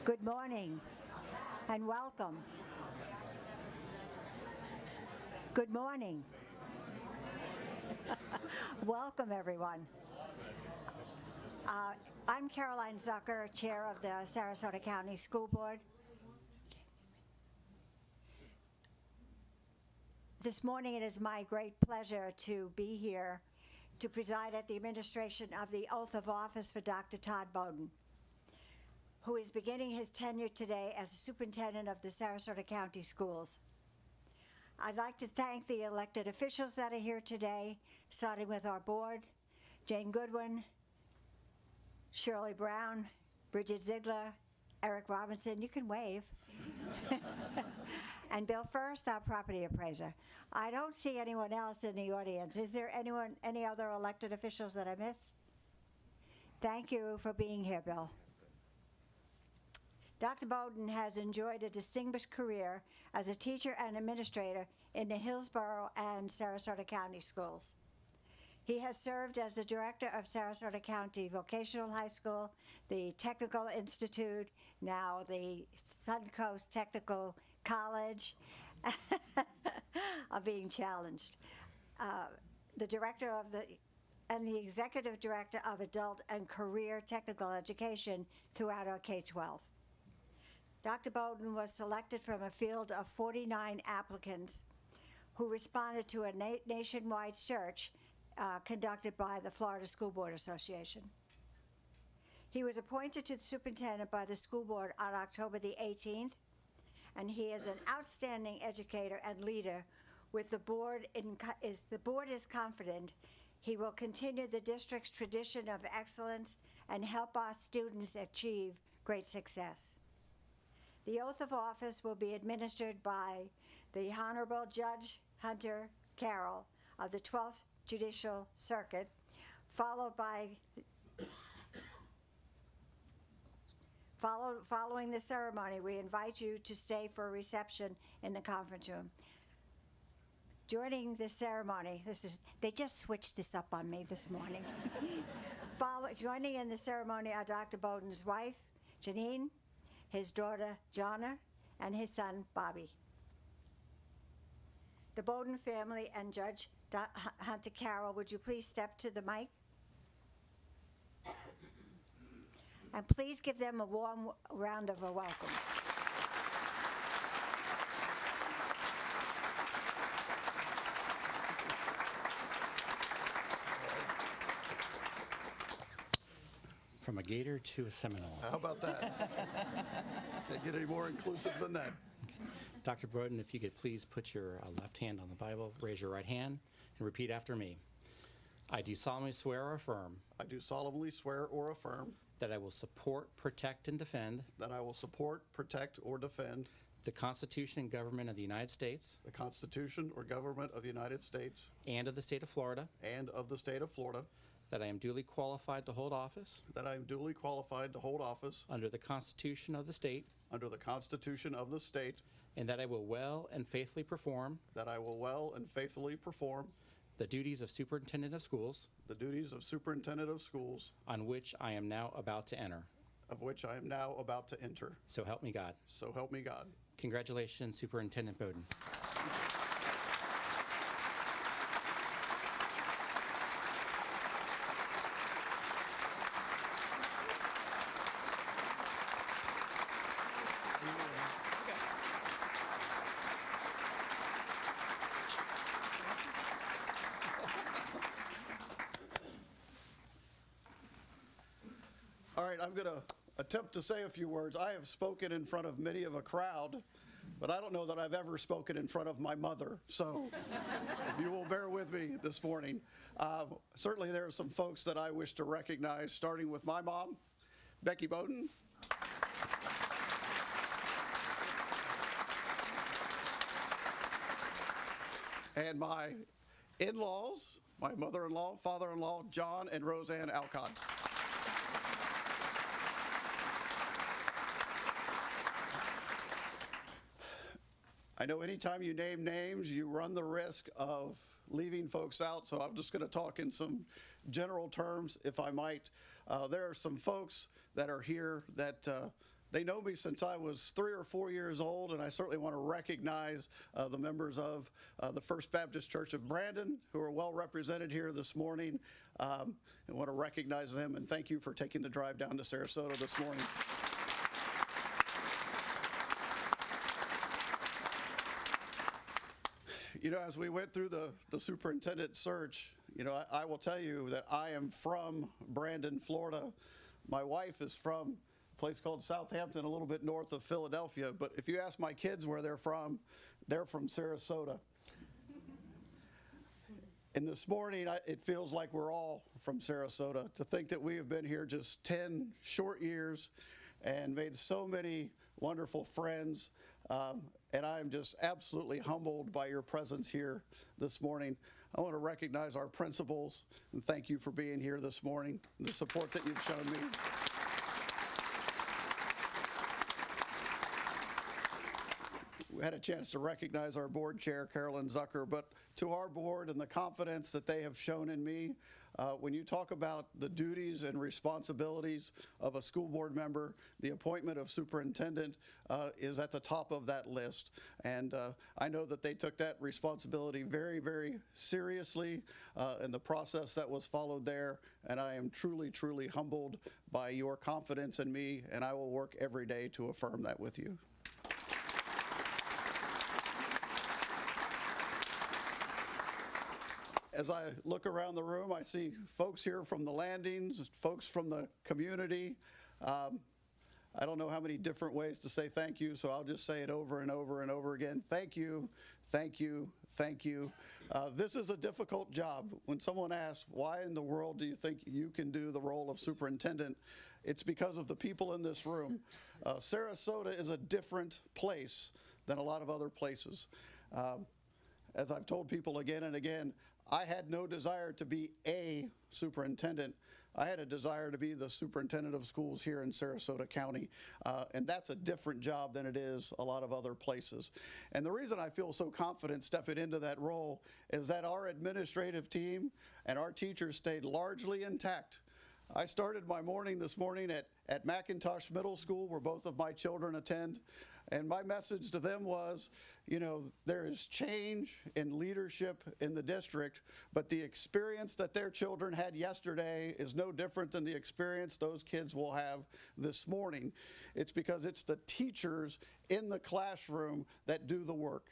Good morning and welcome. Good morning. Welcome, everyone. I'm Caroline Zucker, Chair of the Sarasota County School Board. This morning it is my great pleasure to be here to preside at the administration of the oath of office for Dr. Todd Bowden, who is beginning his tenure today as the Superintendent of the Sarasota County Schools. I'd like to thank the elected officials that are here today, starting with our board, Jane Goodwin, Shirley Brown, Bridget Ziegler, Eric Robinson, you can wave, and Bill First, our property appraiser. I don't see anyone else in the audience. Is there any other elected officials that I missed? Thank you for being here, Bill. Dr. Bowden has enjoyed a distinguished career as a teacher and administrator in the Hillsborough and Sarasota County Schools. He has served as the director of Sarasota County Vocational High School, the Technical Institute, now the Suncoast Technical College. I'm being challenged. The director of and the executive director of adult and career technical education throughout our K-12. Dr. Bowden was selected from a field of 49 applicants who responded to a nationwide search conducted by the Florida School Board Association. He was appointed to the superintendent by the school board on October the 18th, and he is an outstanding educator and leader with the board. The board is confident he will continue the district's tradition of excellence and help our students achieve great success. The oath of office will be administered by the Honorable Judge Hunter Carroll of the 12th Judicial Circuit, following the ceremony. We invite you to stay for a reception in the conference room. Joining this ceremony, they just switched this up on me this morning. Joining in the ceremony are Dr. Bowden's wife, Janine, his daughter, Jonna, and his son, Bobby. The Bowden family and Judge Hunter Carroll, would you please step to the mic? And please give them a warm round of a welcome. From a Gator to a Seminole. How about that? Can't get any more inclusive than that. Dr. Bowden, if you could please put your left hand on the Bible, raise your right hand, and repeat after me. I do solemnly swear or affirm. I do solemnly swear or affirm. That I will support, protect, and defend. That I will support, protect, or defend. The Constitution and government of the United States. The Constitution or government of the United States. And of the state of Florida. And of the state of Florida. That I am duly qualified to hold office. That I am duly qualified to hold office. Under the Constitution of the state. Under the Constitution of the state. And that I will well and faithfully perform. That I will well and faithfully perform. The duties of Superintendent of Schools. The duties of Superintendent of Schools. On which I am now about to enter. Of which I am now about to enter. So help me God. So help me God. Congratulations, Superintendent Bowden. All right, I'm going to attempt to say a few words. I have spoken in front of many of a crowd, but I don't know that I've ever spoken in front of my mother. So if you will bear with me this morning. Certainly there are some folks that I wish to recognize, starting with my mom, Becky Bowden. And my in-laws, my mother-in-law, father-in-law, John and Roseanne Alcott. I know anytime you name names, you run the risk of leaving folks out, so I'm just going to talk in some general terms, if I might. There are some folks that are here that They know me since I was 3 or 4 years old, and I certainly want to recognize the members of the First Baptist Church of Brandon, who are well represented here this morning, and want to recognize them and thank you for taking the drive down to Sarasota this morning. You know, as we went through the superintendent search, you know, I will tell you that I am from Brandon, Florida. My wife is from a place called Southampton, a little bit north of Philadelphia. But if you ask my kids where they're from Sarasota. And this morning, it feels like we're all from Sarasota. To think that we have been here just 10 short years and made so many wonderful friends. And I am just absolutely humbled by your presence here this morning. I want to recognize our principals and thank you for being here this morning, and the support that you've shown me. We had a chance to recognize our board chair, Carolyn Zucker, but to our board and the confidence that they have shown in me, when you talk about the duties and responsibilities of a school board member, the appointment of superintendent is at the top of that list. And I know that they took that responsibility very, very seriously in the process that was followed there. And I am truly, truly humbled by your confidence in me, and I will work every day to affirm that with you. As I look around the room, I see folks here from the landings, folks from the community. I don't know how many different ways to say thank you, so I'll just say it over and over and over again. Thank you, thank you, thank you. This is a difficult job. When someone asks, why in the world do you think you can do the role of superintendent? It's because of the people in this room. Sarasota is a different place than a lot of other places. As I've told people again and again, I had no desire to be a superintendent. I had a desire to be the superintendent of schools here in Sarasota County, and that's a different job than it is a lot of other places. And the reason I feel so confident stepping into that role is that our administrative team and our teachers stayed largely intact. I started my morning this morning at McIntosh Middle School, where both of my children attend, and my message to them was, you know, there is change in leadership in the district, but the experience that their children had yesterday is no different than the experience those kids will have this morning. It's because it's the teachers in the classroom that do the work.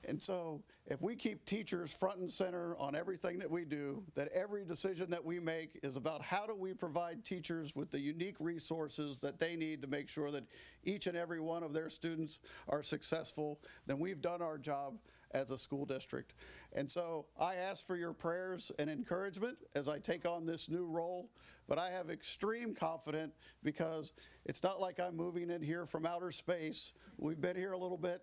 And so if we keep teachers front and center on everything that we do, that every decision that we make is about how do we provide teachers with the unique resources that they need to make sure that each and every one of their students are successful, then we've done our job as a school district. And so I ask for your prayers and encouragement as I take on this new role, but I have extreme confidence because it's not like I'm moving in here from outer space. We've been here a little bit.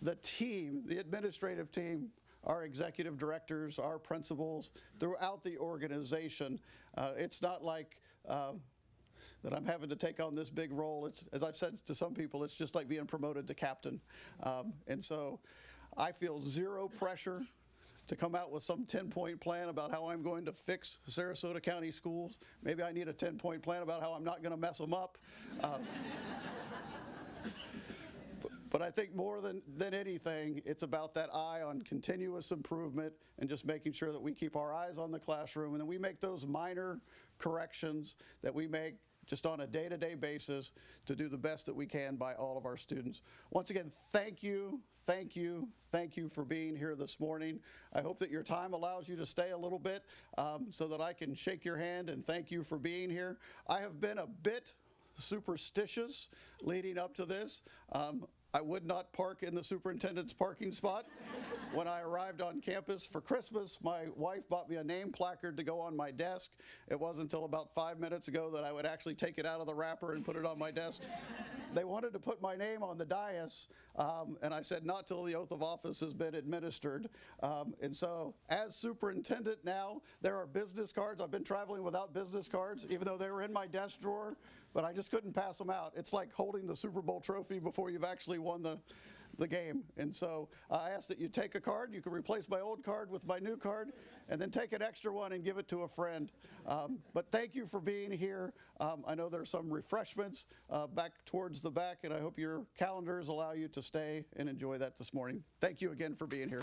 The team, the administrative team, our executive directors, our principals, throughout the organization, it's not like that I'm having to take on this big role. It's, as I've said to some people, it's just like being promoted to captain. And so I feel zero pressure to come out with some 10-point plan about how I'm going to fix Sarasota County Schools. Maybe I need a 10-point plan about how I'm not going to mess them up. But I think more than anything, it's about that eye on continuous improvement and just making sure that we keep our eyes on the classroom and then we make those minor corrections that we make just on a day-to-day basis to do the best that we can by all of our students. Once again, thank you, thank you, thank you for being here this morning. I hope that your time allows you to stay a little bit so that I can shake your hand and thank you for being here. I have been a bit superstitious leading up to this. I would not park in the superintendent's parking spot. When I arrived on campus for Christmas, my wife bought me a name placard to go on my desk. It wasn't until about 5 minutes ago that I would actually take it out of the wrapper and put it on my desk. They wanted to put my name on the dais, and I said not till the oath of office has been administered. And so as superintendent now, there are business cards. I've been traveling without business cards, even though they were in my desk drawer, but I just couldn't pass them out. It's like holding the Super Bowl trophy before you've actually won the the game. And so I ask that you take a card. You can replace my old card with my new card, and then take an extra one and give it to a friend. But thank you for being here. I know there's some refreshments back towards the back, and I hope your calendars allow you to stay and enjoy that this morning. Thank you again for being here.